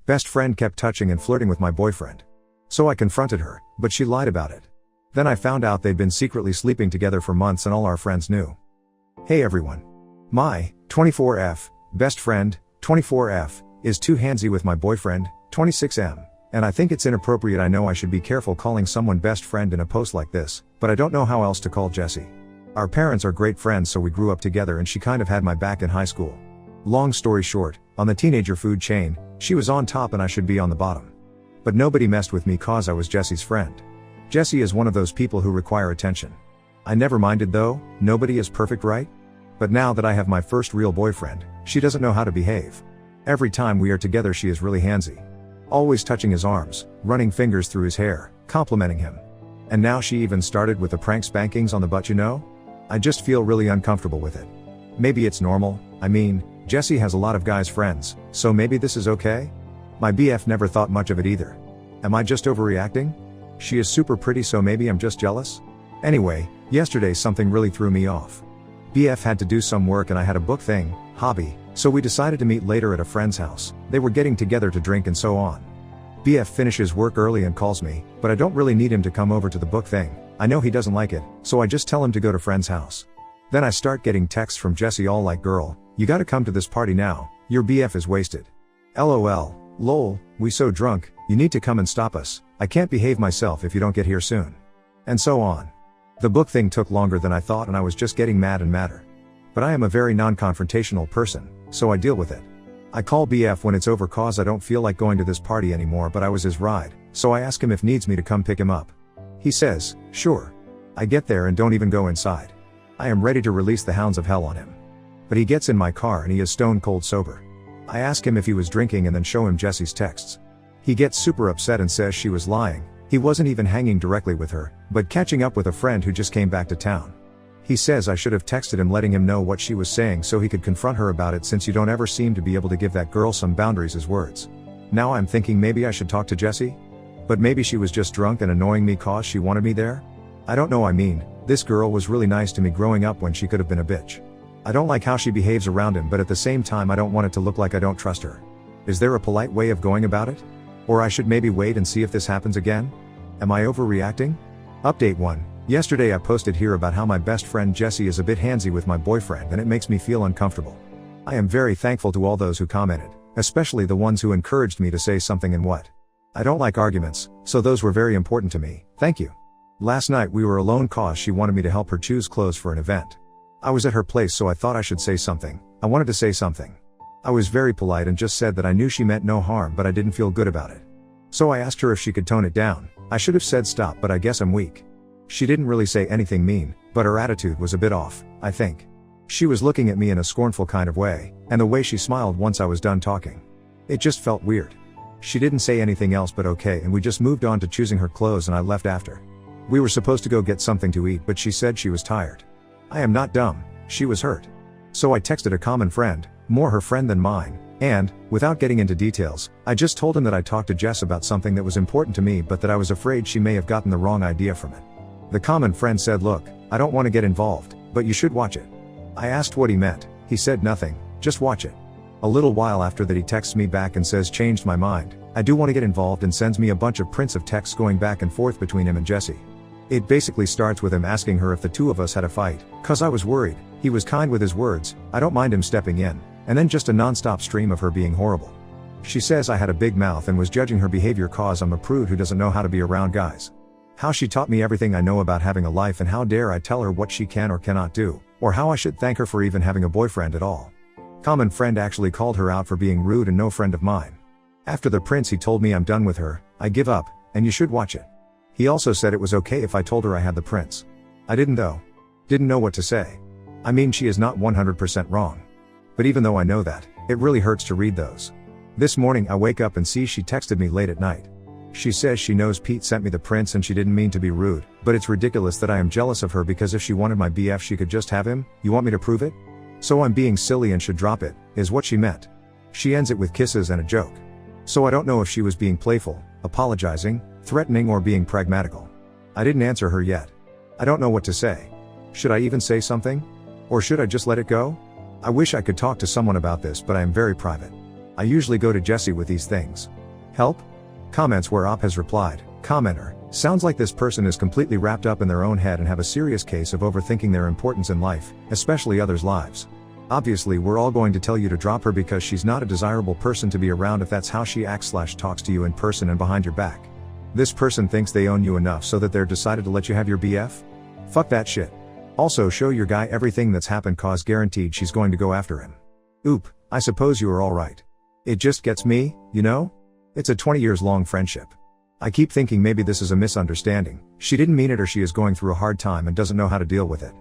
Best friend kept touching and flirting with my boyfriend. So I confronted her, but she lied about it. Then I found out they'd been secretly sleeping together for months and all our friends knew. Hey everyone. My 24F best friend, 24F, is too handsy with my boyfriend, 26M, and I think it's inappropriate. I know I should be careful calling someone best friend in a post like this, but I don't know how else to call Jessie. Our parents are great friends, so we grew up together and she kind of had my back in high school. Long story short, on the teenager food chain, she was on top and I should be on the bottom. But nobody messed with me cause I was Jessie's friend. Jessie is one of those people who require attention. I never minded though, nobody is perfect, right? But now that I have my first real boyfriend, she doesn't know how to behave. Every time we are together she is really handsy. Always touching his arms, running fingers through his hair, complimenting him. And now she even started with the prank spankings on the butt, you know? I just feel really uncomfortable with it. Maybe it's normal, I mean, Jessie has a lot of guys friends, so maybe this is okay? My BF never thought much of it either. Am I just overreacting? She is super pretty, so maybe I'm just jealous? Anyway, yesterday something really threw me off. BF had to do some work and I had a book thing, hobby, so we decided to meet later at a friend's house. They were getting together to drink and so on. BF finishes work early and calls me, but I don't really need him to come over to the book thing. I know he doesn't like it, so I just tell him to go to friend's house. Then I start getting texts from Jessie all like, girl, you gotta come to this party now, your BF is wasted. LOL, lol, we so drunk, you need to come and stop us, I can't behave myself if you don't get here soon. And so on. The book thing took longer than I thought and I was just getting mad and madder. But I am a very non-confrontational person, so I deal with it. I call BF when it's over cause I don't feel like going to this party anymore, but I was his ride, so I ask him if needs me to come pick him up. He says, sure. I get there and don't even go inside. I am ready to release the hounds of hell on him. But he gets in my car and he is stone cold sober. I ask him if he was drinking and then show him Jessie's texts. He gets super upset and says she was lying, he wasn't even hanging directly with her, but catching up with a friend who just came back to town. He says I should have texted him letting him know what she was saying so he could confront her about it, since you don't ever seem to be able to give that girl some boundaries, his words. Now I'm thinking maybe I should talk to Jessie? But maybe she was just drunk and annoying me cause she wanted me there? I don't know, I mean, this girl was really nice to me growing up when she could have been a bitch. I don't like how she behaves around him, but at the same time I don't want it to look like I don't trust her. Is there a polite way of going about it? Or I should maybe wait and see if this happens again? Am I overreacting? Update 1. Yesterday I posted here about how my best friend Jessie is a bit handsy with my boyfriend and it makes me feel uncomfortable. I am very thankful to all those who commented, especially the ones who encouraged me to say something and what. I don't like arguments, so those were very important to me, thank you. Last night we were alone cause she wanted me to help her choose clothes for an event. I was at her place, so I thought I should say something. I wanted to say something. I was very polite and just said that I knew she meant no harm, but I didn't feel good about it. So I asked her if she could tone it down. I should have said stop, but I guess I'm weak. She didn't really say anything mean, but her attitude was a bit off, I think. She was looking at me in a scornful kind of way, and the way she smiled once I was done talking. It just felt weird. She didn't say anything else but okay, and we just moved on to choosing her clothes and I left after. We were supposed to go get something to eat, but she said she was tired. I am not dumb, she was hurt. So I texted a common friend, more her friend than mine, and, without getting into details, I just told him that I talked to Jess about something that was important to me, but that I was afraid she may have gotten the wrong idea from it. The common friend said, look, I don't want to get involved, but you should watch it. I asked what he meant, he said nothing, just watch it. A little while after that he texts me back and says changed my mind, I do want to get involved, and sends me a bunch of prints of texts going back and forth between him and Jessie. It basically starts with him asking her if the two of us had a fight, cause I was worried. He was kind with his words, I don't mind him stepping in, and then just a non-stop stream of her being horrible. She says I had a big mouth and was judging her behavior cause I'm a prude who doesn't know how to be around guys. How she taught me everything I know about having a life, and how dare I tell her what she can or cannot do, or how I should thank her for even having a boyfriend at all. Common friend actually called her out for being rude and no friend of mine. After the prints he told me I'm done with her, I give up, and you should watch it. He also said it was okay if I told her I had the prints. I didn't though. Didn't know what to say. I mean, she is not 100% wrong. But even though I know that, it really hurts to read those. This morning I wake up and see she texted me late at night. She says she knows Pete sent me the prints and she didn't mean to be rude, but it's ridiculous that I am jealous of her because if she wanted my BF she could just have him. You want me to prove it? So I'm being silly and should drop it, is what she meant. She ends it with kisses and a joke. So I don't know if she was being playful, apologizing, threatening, or being pragmatical. I didn't answer her yet. I don't know what to say. Should I even say something? Or should I just let it go? I wish I could talk to someone about this, but I am very private. I usually go to Jesse with these things. Help? Comments where Op has replied, commenter, sounds like this person is completely wrapped up in their own head and have a serious case of overthinking their importance in life, especially others' lives. Obviously we're all going to tell you to drop her because she's not a desirable person to be around if that's how she acts/talks to you in person and behind your back. This person thinks they own you enough so that they're decided to let you have your BF? Fuck that shit. Also show your guy everything that's happened cause guaranteed she's going to go after him. Oop, I suppose you are alright. It just gets me, you know? It's a 20 years long friendship. I keep thinking maybe this is a misunderstanding, she didn't mean it or she is going through a hard time and doesn't know how to deal with it.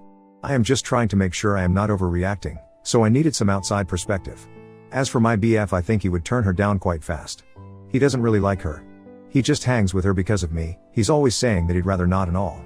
I am just trying to make sure I am not overreacting, so I needed some outside perspective. As for my BF, I think he would turn her down quite fast. He doesn't really like her. He just hangs with her because of me, he's always saying that he'd rather not and all.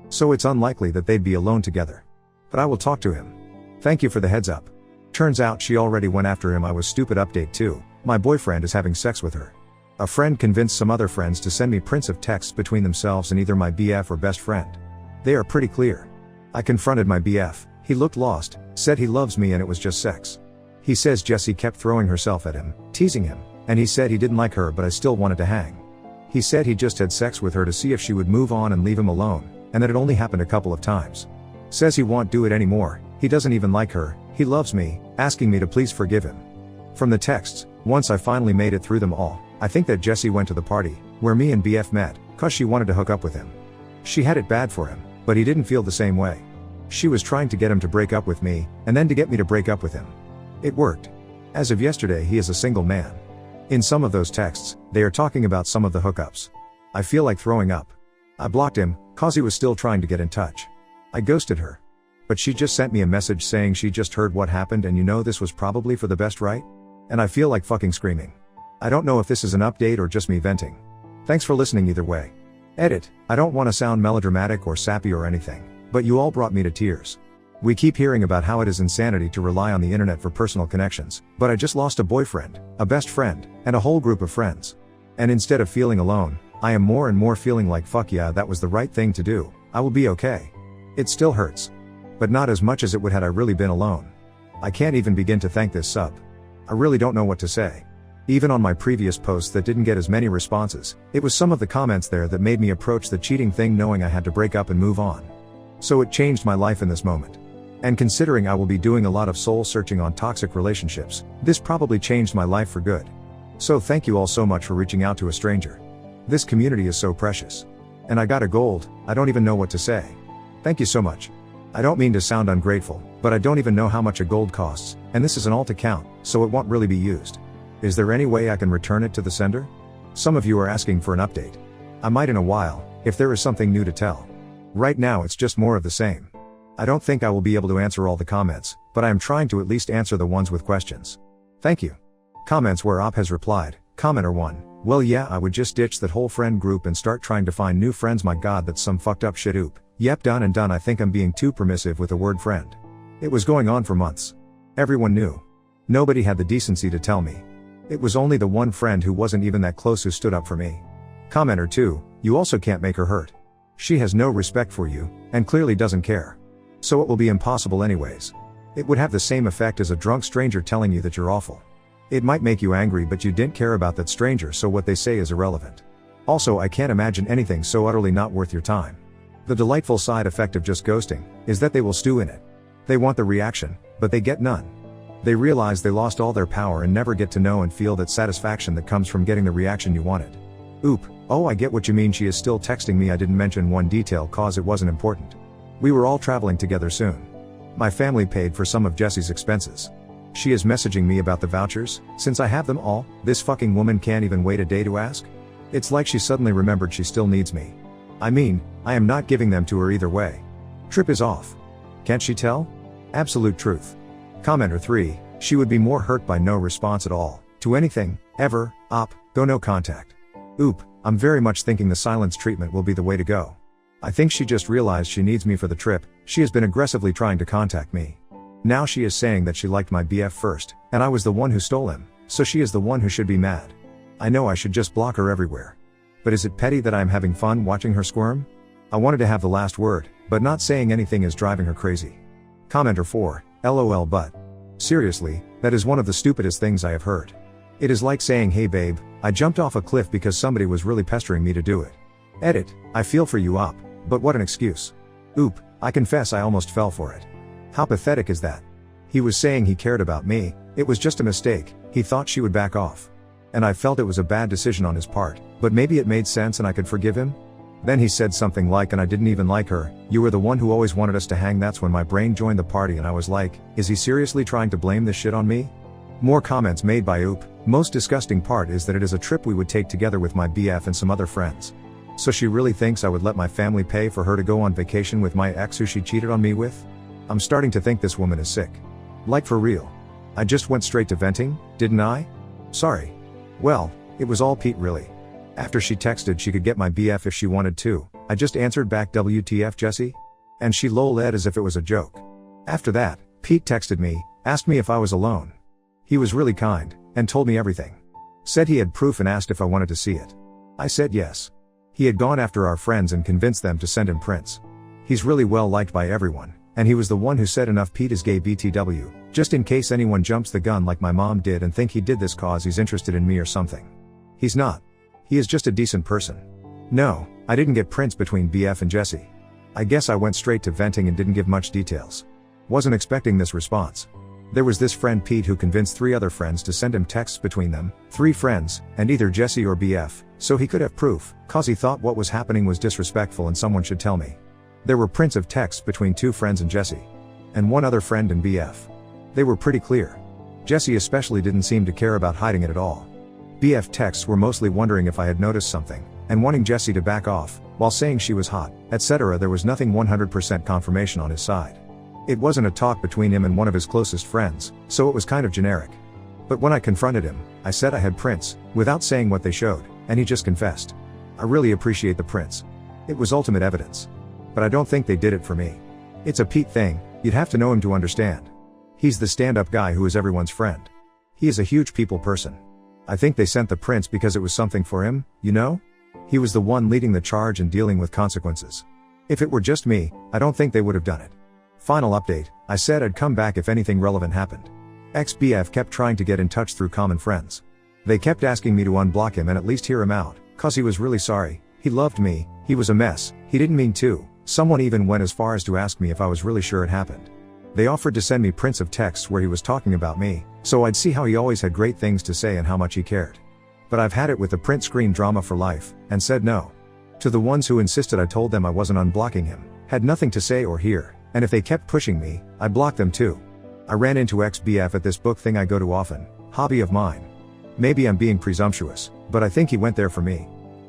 So it's unlikely that they'd be alone together. But I will talk to him. Thank you for the heads up. Turns out she already went after him. I was stupid. Update 2, my boyfriend is having sex with her. A friend convinced some other friends to send me prints of texts between themselves and either my BF or best friend. They are pretty clear. I confronted my BF, he looked lost, said he loves me and it was just sex. He says Jessie kept throwing herself at him, teasing him, and he said he didn't like her but I still wanted to hang. He said he just had sex with her to see if she would move on and leave him alone, and that it only happened a couple of times. Says he won't do it anymore, he doesn't even like her, he loves me, asking me to please forgive him. From the texts, once I finally made it through them all, I think that Jessie went to the party, where me and BF met, cause she wanted to hook up with him. She had it bad for him, but he didn't feel the same way. She was trying to get him to break up with me, and then to get me to break up with him. It worked. As of yesterday he is a single man. In some of those texts, they are talking about some of the hookups. I feel like throwing up. I blocked him, cause he was still trying to get in touch. I ghosted her. But she just sent me a message saying she just heard what happened and you know this was probably for the best, right? And I feel like fucking screaming. I don't know if this is an update or just me venting. Thanks for listening either way. Edit, I don't want to sound melodramatic or sappy or anything, but you all brought me to tears. We keep hearing about how it is insanity to rely on the internet for personal connections, but I just lost a boyfriend, a best friend, and a whole group of friends. And instead of feeling alone, I am more and more feeling like fuck yeah, that was the right thing to do, I will be okay. It still hurts. But not as much as it would had I really been alone. I can't even begin to thank this sub. I really don't know what to say. Even on my previous posts that didn't get as many responses, it was some of the comments there that made me approach the cheating thing knowing I had to break up and move on. So it changed my life in this moment. And considering I will be doing a lot of soul searching on toxic relationships, this probably changed my life for good. So thank you all so much for reaching out to a stranger. This community is so precious. And I got a gold, I don't even know what to say. Thank you so much. I don't mean to sound ungrateful, but I don't even know how much a gold costs, and this is an alt account, so it won't really be used. Is there any way I can return it to the sender? Some of you are asking for an update. I might in a while, if there is something new to tell. Right now it's just more of the same. I don't think I will be able to answer all the comments, but I am trying to at least answer the ones with questions. Thank you. Comments where Op has replied, commenter 1, well yeah, I would just ditch that whole friend group and start trying to find new friends. My god, that's some fucked up shit. Oop. Yep, done and done. I think I'm being too permissive with the word friend. It was going on for months. Everyone knew. Nobody had the decency to tell me. It was only the one friend who wasn't even that close who stood up for me. Commenter 2, you also can't make her hurt. She has no respect for you, and clearly doesn't care. So it will be impossible anyways. It would have the same effect as a drunk stranger telling you that you're awful. It might make you angry but you didn't care about that stranger, so what they say is irrelevant. Also, I can't imagine anything so utterly not worth your time. The delightful side effect of just ghosting is that they will stew in it. They want the reaction, but they get none. They realize they lost all their power and never get to know and feel that satisfaction that comes from getting the reaction you wanted. Oop, oh I get what you mean. She is still texting me. I didn't mention one detail cause it wasn't important. We were all traveling together soon. My family paid for some of Jessie's expenses. She is messaging me about the vouchers, since I have them all. This fucking woman can't even wait a day to ask? It's like she suddenly remembered she still needs me. I mean, I am not giving them to her either way. Trip is off. Can't she tell? Absolute truth. Commenter 3, she would be more hurt by no response at all, to anything, ever, op, go no contact. Oop, I'm very much thinking the silence treatment will be the way to go. I think she just realized she needs me for the trip. She has been aggressively trying to contact me. Now she is saying that she liked my BF first, and I was the one who stole him, so she is the one who should be mad. I know I should just block her everywhere. But is it petty that I am having fun watching her squirm? I wanted to have the last word, but not saying anything is driving her crazy. Commenter 4, LOL but. Seriously, that is one of the stupidest things I have heard. It is like saying, hey babe, I jumped off a cliff because somebody was really pestering me to do it. Edit, I feel for you up, but what an excuse. Oop, I confess I almost fell for it. How pathetic is that? He was saying he cared about me, it was just a mistake, he thought she would back off. And I felt it was a bad decision on his part, but maybe it made sense and I could forgive him? Then he said something like, and I didn't even like her, you were the one who always wanted us to hang. That's when my brain joined the party and I was like, is he seriously trying to blame this shit on me? More comments made by Oop. Most disgusting part is that it is a trip we would take together with my BF and some other friends. So she really thinks I would let my family pay for her to go on vacation with my ex who she cheated on me with? I'm starting to think this woman is sick. Like for real. I just went straight to venting, didn't I? Sorry. Well, it was all Pete really. After she texted she could get my BF if she wanted to, I just answered back WTF Jesse? And she lol-ed as if it was a joke. After that, Pete texted me, asked me if I was alone. He was really kind, and told me everything. Said he had proof and asked if I wanted to see it. I said yes. He had gone after our friends and convinced them to send him prints. He's really well liked by everyone, and he was the one who said enough Pete is gay BTW, just in case anyone jumps the gun like my mom did and think he did this cause he's interested in me or something. He's not. He is just a decent person. No, I didn't get prints between BF and Jesse. I guess I went straight to venting and didn't give much details. Wasn't expecting this response. There was this friend Pete who convinced 3 other friends to send him texts between them, 3 friends, and either Jesse or BF, so he could have proof, cause he thought what was happening was disrespectful and someone should tell me. There were prints of texts between 2 friends and Jesse. And 1 other friend and BF. They were pretty clear. Jesse especially didn't seem to care about hiding it at all. BF texts were mostly wondering if I had noticed something, and wanting Jesse to back off, while saying she was hot, etc. There was nothing 100% confirmation on his side. It wasn't a talk between him and one of his closest friends, so it was kind of generic. But when I confronted him, I said I had prints, without saying what they showed, and he just confessed. I really appreciate the prints. It was ultimate evidence. But I don't think they did it for me. It's a Pete thing, you'd have to know him to understand. He's the stand-up guy who is everyone's friend. He is a huge people person. I think they sent the prints because it was something for him, you know? He was the one leading the charge and dealing with consequences. If it were just me, I don't think they would have done it. Final update, I said I'd come back if anything relevant happened. Ex-BF kept trying to get in touch through common friends. They kept asking me to unblock him and at least hear him out, cause he was really sorry, he loved me, he was a mess, he didn't mean to. Someone even went as far as to ask me if I was really sure it happened. They offered to send me prints of texts where he was talking about me, so I'd see how he always had great things to say and how much he cared. But I've had it with the print screen drama for life, and said no. To the ones who insisted I told them I wasn't unblocking him, had nothing to say or hear, and if they kept pushing me, I blocked them too. I ran into ex-BF at this book thing I go to often, hobby of mine. Maybe I'm being presumptuous, but I think he went there for me.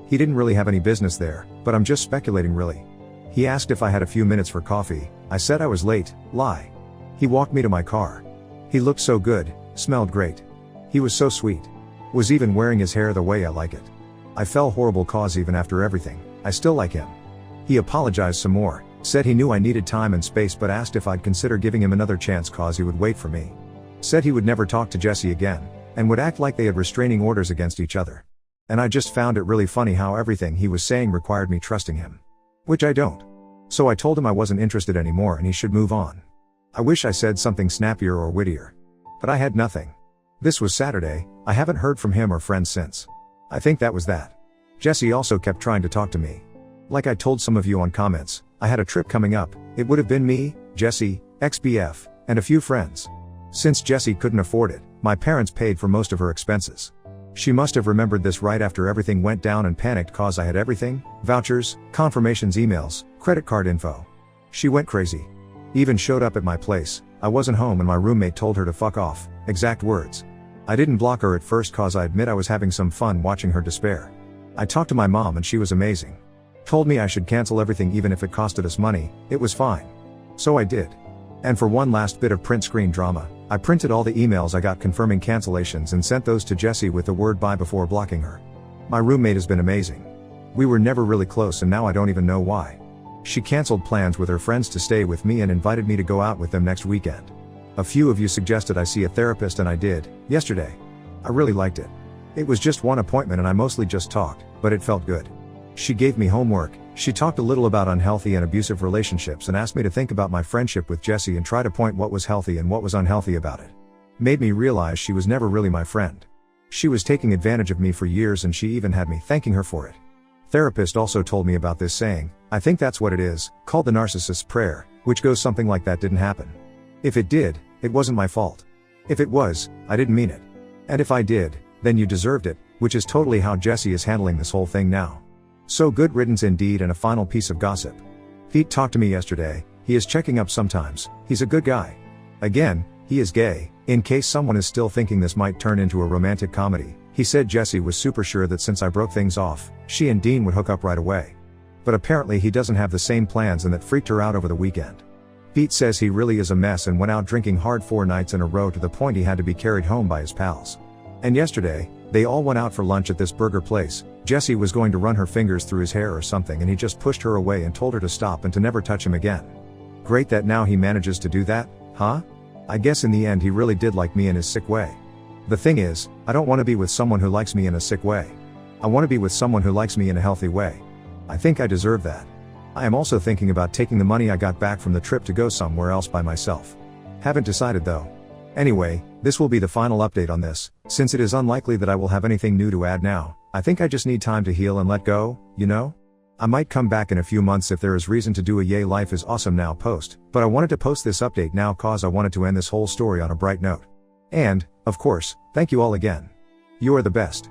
He didn't really have any business there, but I'm just speculating really. He asked if I had a few minutes for coffee, I said I was late, lie. He walked me to my car. He looked so good, smelled great. He was so sweet. Was even wearing his hair the way I like it. I fell horrible cause even after everything, I still like him. He apologized some more, said he knew I needed time and space but asked if I'd consider giving him another chance cause he would wait for me. Said he would never talk to Jesse again, and would act like they had restraining orders against each other. And I just found it really funny how everything he was saying required me trusting him. Which I don't. So I told him I wasn't interested anymore and he should move on. I wish I said something snappier or wittier. But I had nothing. This was Saturday, I haven't heard from him or friends since. I think that was that. Jesse also kept trying to talk to me. Like I told some of you on comments, I had a trip coming up, it would have been me, Jesse, ex-BF, and a few friends. Since Jesse couldn't afford it, my parents paid for most of her expenses. She must have remembered this right after everything went down and panicked cause I had everything, vouchers, confirmations, emails, credit card info. She went crazy. Even showed up at my place, I wasn't home and my roommate told her to fuck off, exact words. I didn't block her at first cause I admit I was having some fun watching her despair. I talked to my mom and she was amazing. Told me I should cancel everything even if it costed us money, it was fine. So I did. And for one last bit of print screen drama, I printed all the emails I got confirming cancellations and sent those to Jessie with the word bye before blocking her. My roommate has been amazing. We were never really close and now I don't even know why. She canceled plans with her friends to stay with me and invited me to go out with them next weekend. A few of you suggested I see a therapist and I did, yesterday. I really liked it. It was just one appointment and I mostly just talked, but it felt good. She gave me homework, she talked a little about unhealthy and abusive relationships and asked me to think about my friendship with Jessie and try to point what was healthy and what was unhealthy about it. Made me realize she was never really my friend. She was taking advantage of me for years and she even had me thanking her for it. Therapist also told me about this saying, I think that's what it is, called the narcissist's prayer, which goes something like that didn't happen. If it did, it wasn't my fault. If it was, I didn't mean it. And if I did, then you deserved it, which is totally how Jesse is handling this whole thing now. So good riddance indeed. And a final piece of gossip. Pete talked to me yesterday. He is checking up sometimes. He's a good guy. Again, he is gay. In case someone is still thinking this might turn into a romantic comedy, he said Jesse was super sure that since I broke things off, she and Dean would hook up right away. But apparently he doesn't have the same plans and that freaked her out over the weekend. Pete says he really is a mess and went out drinking hard 4 nights in a row to the point he had to be carried home by his pals. And yesterday, they all went out for lunch at this burger place. Jessie was going to run her fingers through his hair or something and he just pushed her away and told her to stop and to never touch him again. Great that now he manages to do that, huh? I guess in the end he really did like me in his sick way. The thing is, I don't want to be with someone who likes me in a sick way. I want to be with someone who likes me in a healthy way. I think I deserve that. I am also thinking about taking the money I got back from the trip to go somewhere else by myself. Haven't decided though. Anyway, this will be the final update on this, since it is unlikely that I will have anything new to add now. I think I just need time to heal and let go, you know? I might come back in a few months if there is reason to do a yay life is awesome now post, but I wanted to post this update now cause I wanted to end this whole story on a bright note. And, of course, thank you all again. You are the best.